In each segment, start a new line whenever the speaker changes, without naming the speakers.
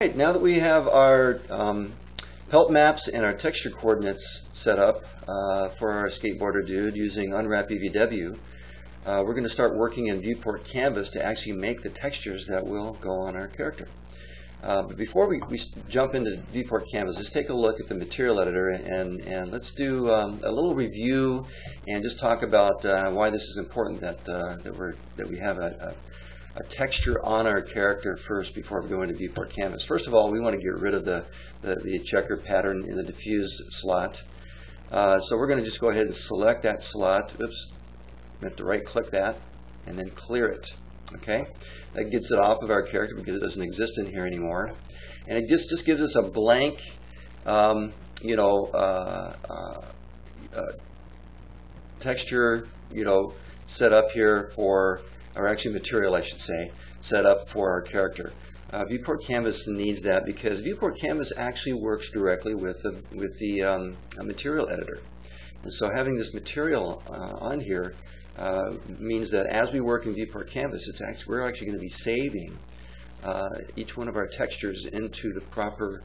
Right, now that we have our help maps and our texture coordinates set up for our skateboarder dude using Unwrap EVW, we're going to start working in Viewport Canvas to actually make the textures that will go on our character. But before we jump into Viewport Canvas, let's take a look at the material editor and let's do a little review and just talk about why this is important that we have a texture on our character first before we go into Viewport Canvas. First of all, we want to get rid of the checker pattern in the diffuse slot. So we're going to just go ahead and select that slot. Oops, we have to right click that and then clear it. Okay, that gets it off of our character because it doesn't exist in here anymore, and it just gives us a blank, texture, set up here for, or actually material, I should say, set up for our character. Viewport Canvas needs that because Viewport Canvas actually works directly with the material editor, and so having this material on here means that as we work in Viewport Canvas, we're actually going to be saving each one of our textures into the proper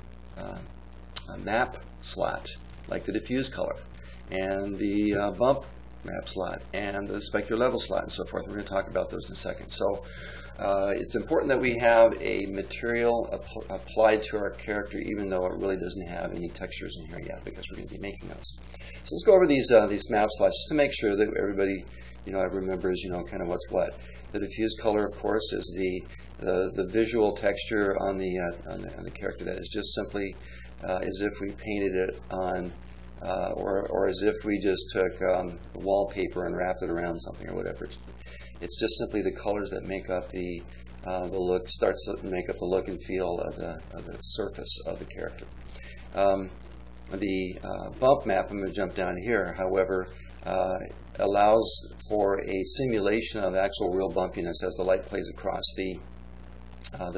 map slot, like the diffuse color and the bump map slot and the specular level slot and so forth. We're going to talk about those in a second. So it's important that we have a material applied to our character even though it really doesn't have any textures in here yet, because we're going to be making those. So let's go over these map slots just to make sure that everybody remembers kind of what's what. The diffuse color, of course, is the visual texture on the character. That is just simply as if we painted it on or as if we just took wallpaper and wrapped it around something or whatever. It's just simply the colors that make up the look, starts to make up the look and feel of the surface of the character. The bump map, I'm going to jump down here, however, allows for a simulation of actual real bumpiness as the light plays across the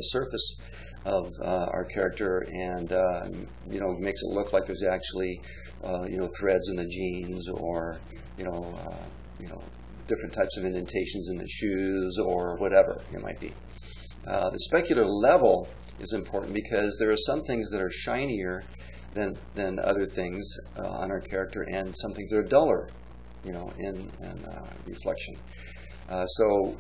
surface of our character, and makes it look like there's actually threads in the jeans, or different types of indentations in the shoes, or whatever it might be. The specular level is important because there are some things that are shinier than other things on our character, and some things that are duller, in reflection. So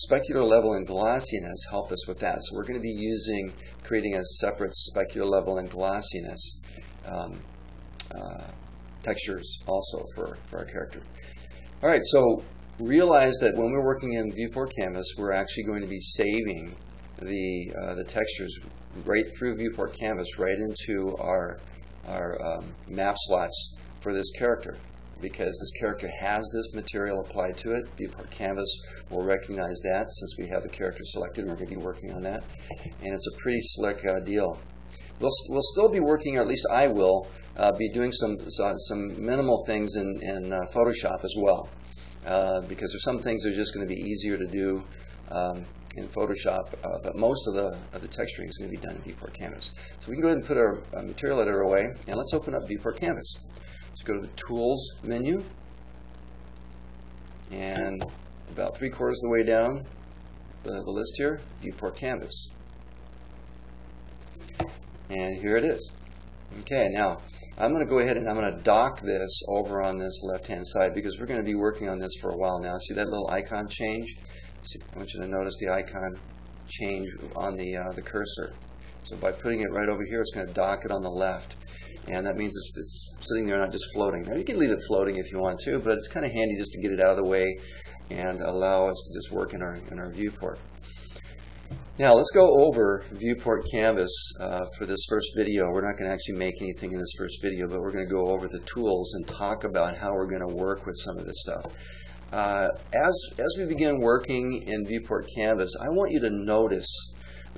specular level and glossiness help us with that. So we're going to be creating a separate specular level and glossiness textures also for our character. All right, so realize that when we're working in Viewport Canvas, we're actually going to be saving the textures right through Viewport Canvas right into our map slots for this character, because this character has this material applied to it. Viewport Canvas will recognize that since we have the character selected, and we're going to be working on that, and it's a pretty slick deal. We'll still be working, or at least I will be doing some minimal things in Photoshop as well, because there's some things that are just going to be easier to do in Photoshop, but most of the texturing is going to be done in Viewport Canvas. So we can go ahead and put our material editor away, and let's open up Viewport Canvas. Let's go to the Tools menu, and about 3/4 of the way down the list here, Viewport Canvas. And here it is. Okay, now I'm going to go ahead and I'm going to dock this over on this left-hand side because we're going to be working on this for a while now. See that little icon change? See, I want you to notice the icon change on the cursor. So by putting it right over here, it's going to dock it on the left. And that means it's sitting there, not just floating. Now, you can leave it floating if you want to, but it's kind of handy just to get it out of the way and allow us to just work in our viewport. Now let's go over Viewport Canvas for this first video. We're not going to actually make anything in this first video, but we're going to go over the tools and talk about how we're going to work with some of this stuff. As we begin working in Viewport Canvas, I want you to notice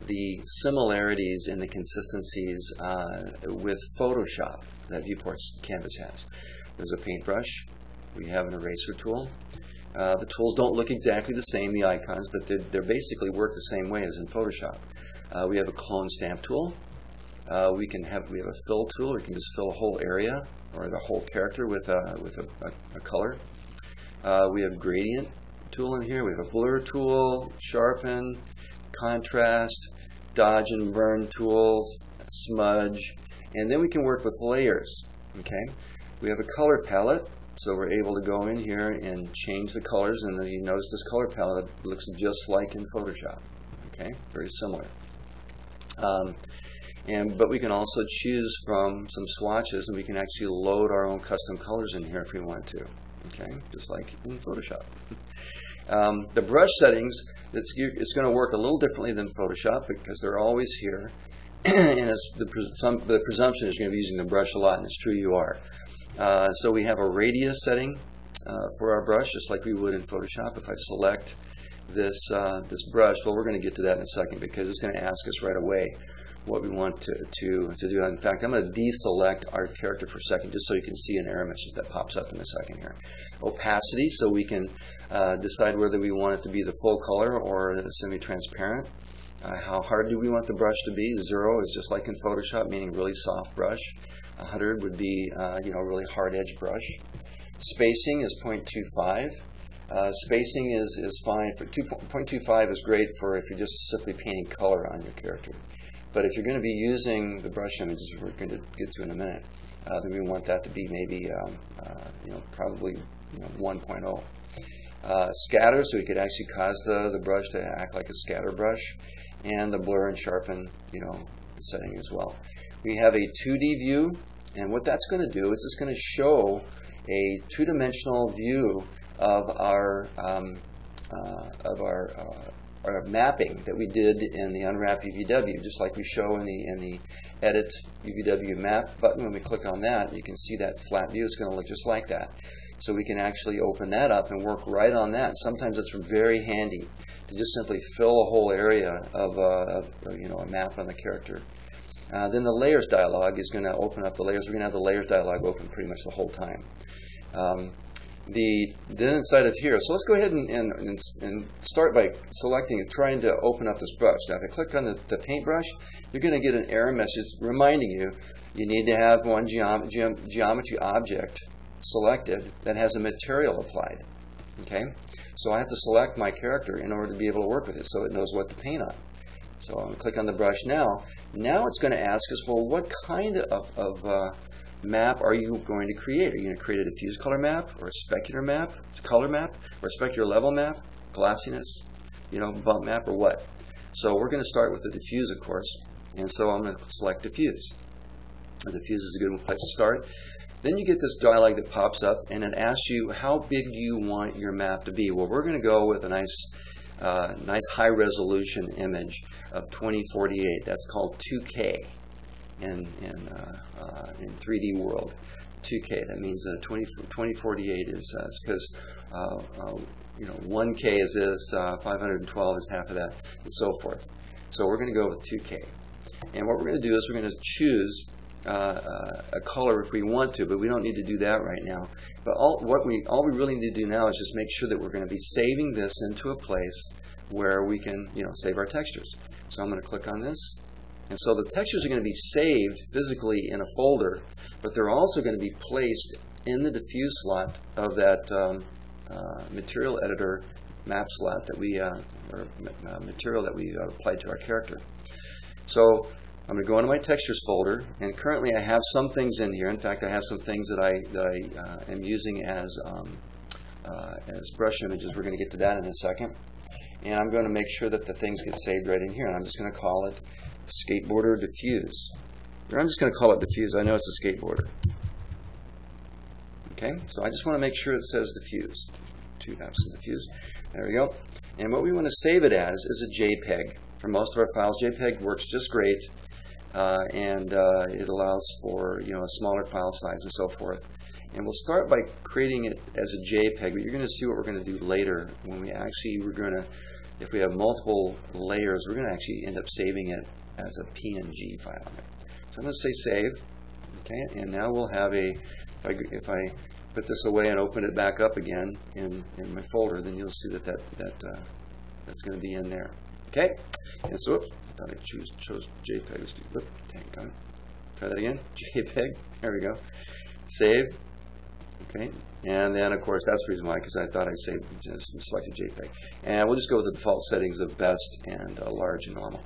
the similarities and the consistencies with Photoshop that Viewport Canvas has. There's a paintbrush. We have an eraser tool. The tools don't look exactly the same, the icons, but they basically work the same way as in Photoshop. We have a clone stamp tool. We have a fill tool. We can just fill a whole area or the whole character with a color. We have gradient tool in here. We have a blur tool, sharpen, contrast, dodge and burn tools, smudge, and then we can work with layers. Okay, we have a color palette, so we're able to go in here and change the colors, and then you notice this color palette looks just like in Photoshop. Okay, very similar. But we can also choose from some swatches, and we can actually load our own custom colors in here if we want to. Okay, just like in Photoshop. The brush settings, it's going to work a little differently than Photoshop because they're always here. And the presumption is you're going to be using the brush a lot, and it's true you are. So we have a radius setting for our brush, just like we would in Photoshop. If I select this brush, well, we're going to get to that in a second because it's going to ask us right away what we want to do. In fact, I'm going to deselect our character for a second just so you can see an error message that pops up in a second here. Opacity, so we can decide whether we want it to be the full color or semi-transparent. How hard do we want the brush to be? 0 is just like in Photoshop, meaning really soft brush. 100 would be really hard edge brush. Spacing is 0.25. Spacing is fine for 0.25 is great for if you're just simply painting color on your character. But if you're going to be using the brush images we're going to get to in a minute, then we want that to be maybe probably 1.0. Scatter, so we could actually cause the brush to act like a scatter brush, and the blur and sharpen setting as well. We have a 2D view, and what that's going to do is it's going to show a two-dimensional view of our mapping that we did in the Unwrap UVW, just like we show in the Edit UVW Map button. When we click on that, you can see that flat view. It's going to look just like that. So we can actually open that up and work right on that. Sometimes it's very handy to just simply fill a whole area of a map on the character. Then the Layers dialog is going to open up the layers. We're going to have the Layers dialog open pretty much the whole time. Then inside of here, so let's go ahead and start by selecting and trying to open up this brush. Now if I click on the paintbrush, you're going to get an error message reminding you need to have one geometry object selected that has a material applied. Okay, so I have to select my character in order to be able to work with it so it knows what to paint on. So I'm going to click on the brush now. Now it's going to ask us, well, what kind of map are you going to create? Are you going to create a diffuse color map, or a specular map, a color map, or a specular level map, glossiness, bump map, or what? So we're going to start with the diffuse, of course, and so I'm going to select diffuse. The diffuse is a good place to start. Then you get this dialog that pops up, and it asks you how big do you want your map to be. Well, we're going to go with a nice high-resolution image of 2048. That's called 2K in 3D world. 2K. That means 2048 is because 1K is this, 512 is half of that, and so forth. So we're going to go with 2K. And what we're going to do is we're going to choose a color if we want to, but we don't need to do that right now. But all we really need to do now is just make sure that we're going to be saving this into a place where we can save our textures. So I'm going to click on this, and so the textures are going to be saved physically in a folder, but they're also going to be placed in the diffuse slot of that material editor map slot that we material that we applied to our character. So I'm going to go into my textures folder, and currently I have some things in here. In fact, I have some things that I am using as brush images. We're going to get to that in a second. And I'm going to make sure that the things get saved right in here. And I'm just going to call it skateboarder diffuse. Or I'm just going to call it diffuse. I know it's a skateboarder. Okay, so I just want to make sure it says diffuse. Two apps of diffuse. There we go. And what we want to save it as is a JPEG. For most of our files, JPEG works just great. And it allows for a smaller file size and so forth. And we'll start by creating it as a JPEG, but you're going to see what we're going to do later when if we have multiple layers, we're going to actually end up saving it as a PNG file. So I'm going to say save, okay, and now we'll have if I put this away and open it back up again in my folder, then you'll see that's going to be in there. Okay, and so I thought I chose JPEG. Try that again. JPEG. There we go. Save. Okay, and then of course that's the reason why, because I thought I saved just selected JPEG. And we'll just go with the default settings of best and large and normal.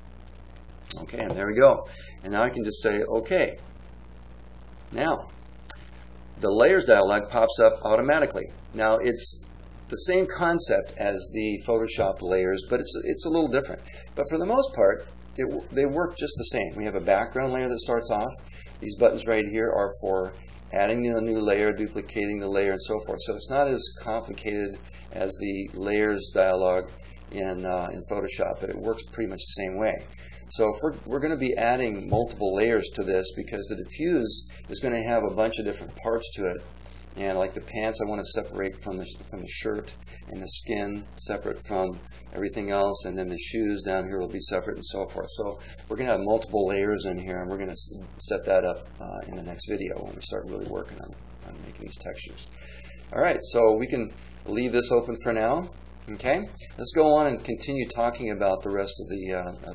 Okay, and there we go. And now I can just say OK. Now, the layers dialog pops up automatically. Now, it's the same concept as the Photoshop layers, but it's a little different. But for the most part, they work just the same. We have a background layer that starts off. These buttons right here are for adding a new layer, duplicating the layer, and so forth. So it's not as complicated as the layers dialog in Photoshop, but it works pretty much the same way. So if we're going to be adding multiple layers to this, because the diffuse is going to have a bunch of different parts to it. And like the pants, I want to separate from the shirt, and the skin separate from everything else, and then the shoes down here will be separate, and so forth. So we're going to have multiple layers in here, and we're going to set that up in the next video when we start really working on making these textures. All right, so we can leave this open for now. Okay, let's go on and continue talking about the rest of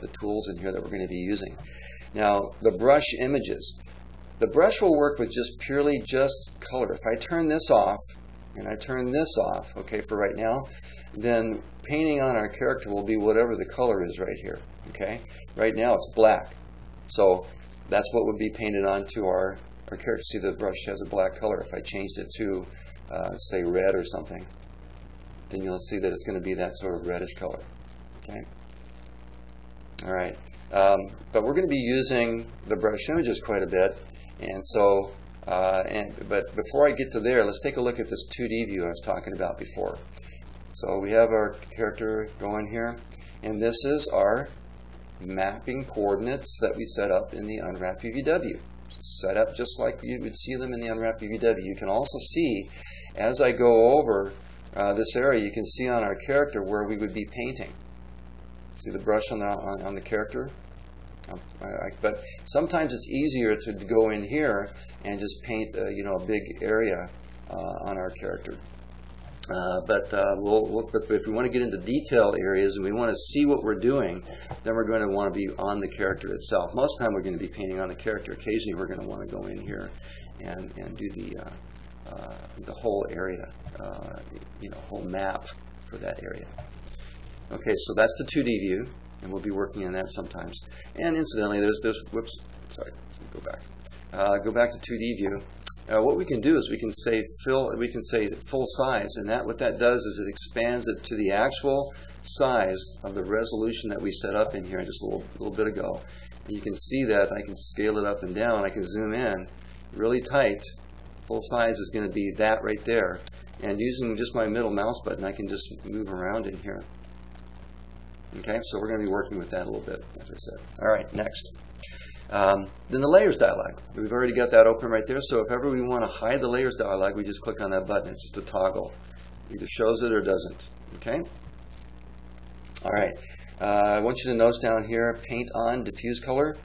the tools in here that we're going to be using. Now, the brush images. The brush will work with purely color. If I turn this off and I turn this off, okay, for right now, then painting on our character will be whatever the color is right here. Okay, right now it's black, so that's what would be painted onto our character. See, the brush has a black color. If I changed it to say red or something, then you'll see that it's going to be that sort of reddish color. Okay. All right. But we're going to be using the brush images quite a bit. And so, but before I get to there, let's take a look at this 2D view I was talking about before. So we have our character going here, and this is our mapping coordinates that we set up in the Unwrap UVW. Set up just like you would see them in the Unwrap UVW. You can also see, as I go over this area, you can see on our character where we would be painting. See the brush on the character? But sometimes it's easier to go in here and just paint a big area on our character. But if we want to get into detail areas and we want to see what we're doing, then we're going to want to be on the character itself. Most of the time we're going to be painting on the character. Occasionally we're going to want to go in here and do the whole area, whole map for that area. Okay, so that's the 2D view, and we'll be working on that sometimes. And incidentally, whoops, sorry, go back. Go back to 2D view. What we can do is we can say full size, and what that does is it expands it to the actual size of the resolution that we set up in here just a little bit ago. And you can see that I can scale it up and down. I can zoom in really tight. Full size is going to be that right there. And using just my middle mouse button, I can just move around in here. Okay, so we're going to be working with that a little bit, as I said. All right, next. Then the layers dialog. We've already got that open right there, so if ever we want to hide the layers dialog, we just click on that button. It's just a toggle. Either shows it or doesn't. Okay? All right. I want you to notice down here, paint on diffuse color.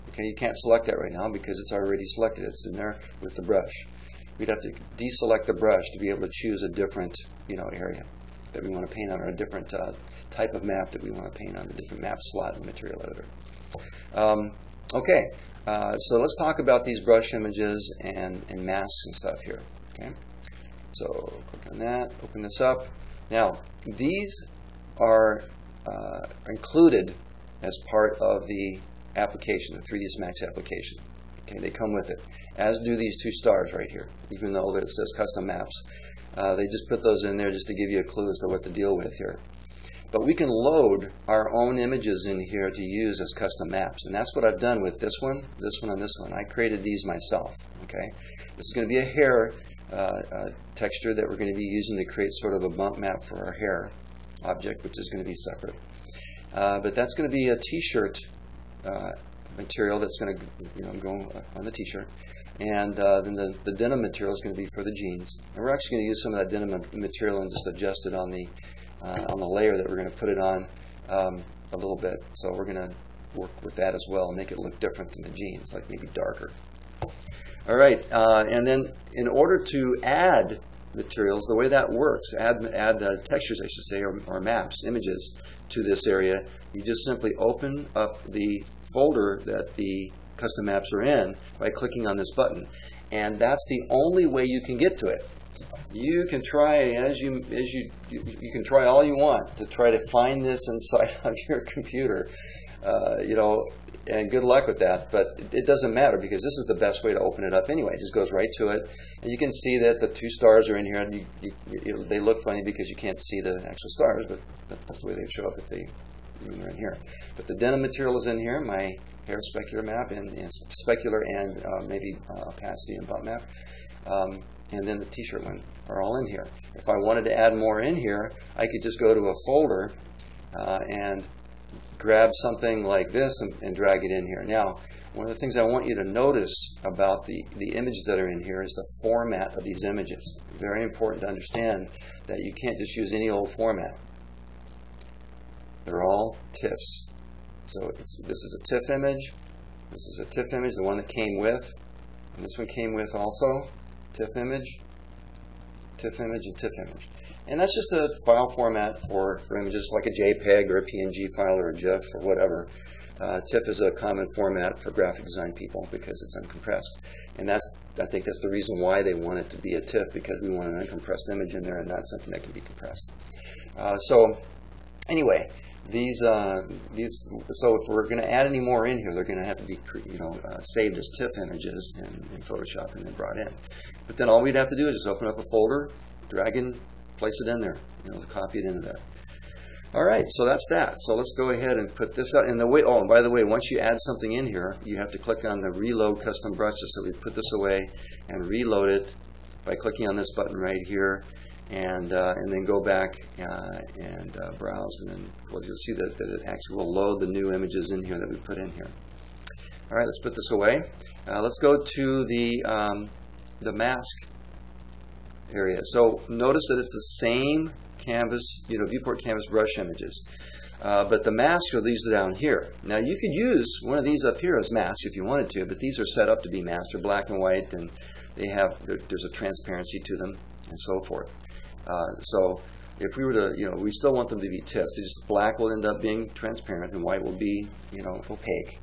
Okay, you can't select that right now because it's already selected. It's in there with the brush. We'd have to deselect the brush to be able to choose a different area that we want to paint on, or a different type of map that we want to paint on, a different map slot in Material Editor. Okay, so let's talk about these brush images and masks and stuff here. Okay, so click on that, open this up. Now, these are included as part of the application, the 3ds Max application. Okay, they come with it, as do these 2 stars right here, even though it says custom maps. They just put those in there just to give you a clue as to what to deal with here. But we can load our own images in here to use as custom maps, and that's what I've done with this one, and this one. I created these myself. Okay, this is going to be a hair texture that we're going to be using to create sort of a bump map for our hair object, which is going to be separate. But that's going to be a t-shirt material that's going to go on the t-shirt, and then the denim material is going to be for the jeans. And we're actually going to use some of that denim material and just adjust it on the layer that we're going to put it on a little bit. So we're going to work with that as well and make it look different than the jeans, like maybe darker. All right, and then in order to add materials, the way that works, add textures, I should say, or maps, images to this area, you just simply open up the folder that the custom maps are in by clicking on this button, and that's the only way you can get to it. You can try you can try all you want to try to find this inside of your computer, you know, and good luck with that, but it doesn't matter because this is the best way to open it up anyway. It just goes right to it, and you can see that the 2 stars are in here. And they look funny because you can't see the actual stars, but that's the way they show up if they're in here. But the denim material is in here, my hair specular map, and specular and maybe opacity and bump map, and then the t-shirt one are all in here. If I wanted to add more in here, I could just go to a folder and grab something like this and drag it in here. Now, one of the things I want you to notice about the images that are in here is the format of these images. Very important to understand that you can't just use any old format. They're all TIFFs. So this is a TIFF image, this is a TIFF image, the one that came with, and this one came with also, TIFF image, TIFF image, and TIFF image. And that's just a file format for images like a JPEG or a PNG file or a GIF or whatever. TIFF is a common format for graphic design people because it's uncompressed. And I think that's the reason why they want it to be a TIFF, because we want an uncompressed image in there and not something that can be compressed. So anyway, so if we're going to add any more in here, they're going to have to be saved as TIFF images in Photoshop and then brought in. But then all we'd have to do is just open up a folder, drag in, place it in there, copy it into there. All right, so that's that. So let's go ahead and put this out. And by the way, once you add something in here, you have to click on the Reload Custom Brushes. So we put this away and reload it by clicking on this button right here, and then go back and browse, and then you'll see that it actually will load the new images in here that we put in here. All right, let's put this away. Let's go to the mask area. So notice that it's the same canvas, Viewport canvas brush images, but the masks are these down here. Now you could use one of these up here as masks if you wanted to, but these are set up to be masks. They're black and white, and there's a transparency to them and so forth. So if we were to, we still want them to be TIFFs. Just black will end up being transparent and white will be, opaque,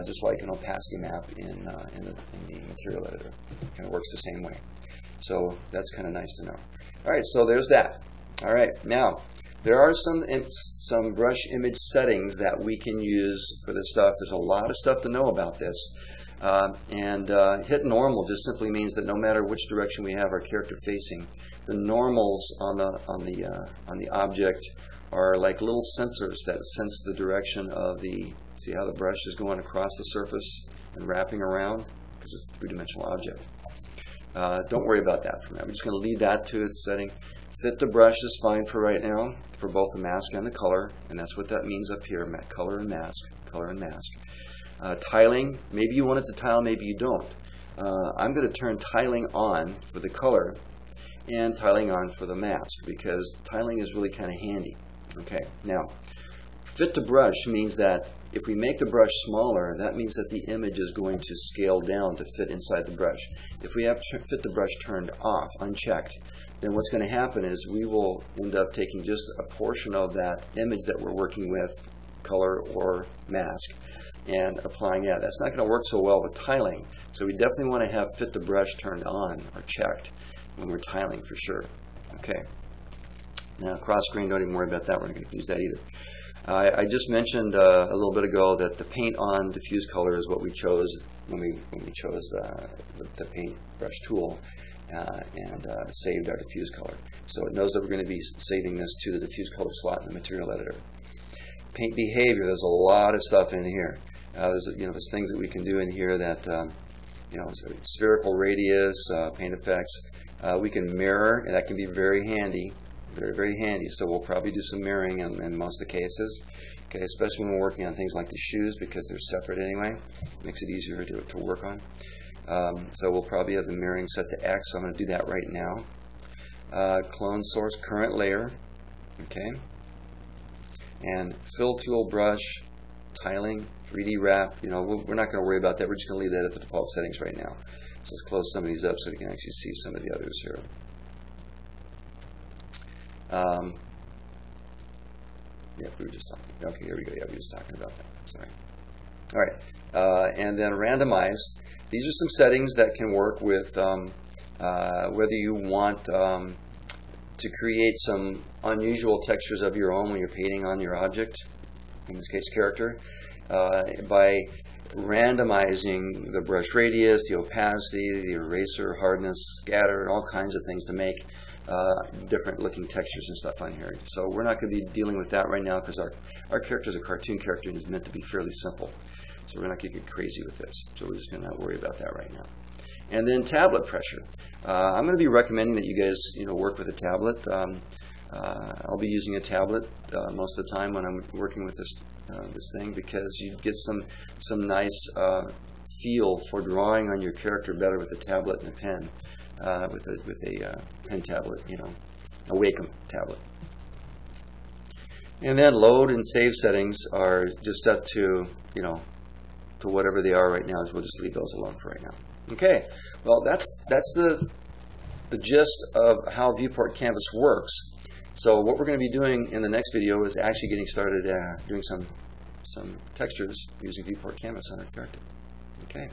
just like an opacity map in the material editor. It kind of works the same way. So that's kind of nice to know. All right, so there's that. All right, now there are some brush image settings that we can use for this stuff. There's a lot of stuff to know about this. Hit normal just simply means that no matter which direction we have our character facing, the normals on the object are like little sensors that sense the direction of see how the brush is going across the surface and wrapping around, because it's a three-dimensional object. Don't worry about that for now. We're just going to leave that to its setting. Fit to brush is fine for right now, for both the mask and the color, and that's what that means up here, color and mask, color and mask. Tiling, maybe you want it to tile, maybe you don't. I'm going to turn tiling on for the color and tiling on for the mask, because tiling is really kind of handy. Okay, now, fit to brush means that if we make the brush smaller, that means that the image is going to scale down to fit inside the brush. If we have fit to brush turned off, unchecked, then what's going to happen is we will end up taking just a portion of that image that we're working with, color or mask, and applying that. That's not going to work so well with tiling. So we definitely want to have fit to brush turned on or checked when we're tiling for sure. Okay. Now cross screen, don't even worry about that. We're not going to use that either. I just mentioned a little bit ago that the paint on diffuse color is what we chose when we chose the paint brush tool and saved our diffuse color. So it knows that we're going to be saving this to the diffuse color slot in the material editor. Paint behavior, there's a lot of stuff in here. There's things that we can do in here that spherical radius, paint effects. We can mirror, and that can be very handy. Very, very handy. So we'll probably do some mirroring in most of the cases. Okay, especially when we're working on things like the shoes, because they're separate anyway. Makes it easier to work on. So we'll probably have the mirroring set to X. So I'm going to do that right now. Clone source, current layer. Okay. And fill tool, brush, tiling, 3D wrap. We're not going to worry about that. We're just going to leave that at the default settings right now. So let's close some of these up so we can actually see some of the others here. Yeah, we were just talking. Okay, here we go. Yeah, we were just talking about that. Sorry. All right, and then randomize. These are some settings that can work with whether you want to create some unusual textures of your own when you're painting on your object, in this case character. by randomizing the brush radius, the opacity, the eraser, hardness, scatter, and all kinds of things to make different looking textures and stuff on here. So we're not going to be dealing with that right now because our character is a cartoon character and is meant to be fairly simple. So we're not going to get crazy with this. So we're just going to not worry about that right now. And then tablet pressure. I'm going to be recommending that you guys work with a tablet. I'll be using a tablet most of the time when I'm working with this thing, because you get some nice feel for drawing on your character better with a tablet and a pen, with a pen tablet, a Wacom tablet. And then load and save settings are just set to to whatever they are right now. So we'll just leave those alone for right now. Okay, well that's the gist of how Viewport Canvas works. So what we're going to be doing in the next video is actually getting started doing some textures using Viewport Canvas on our character. Okay.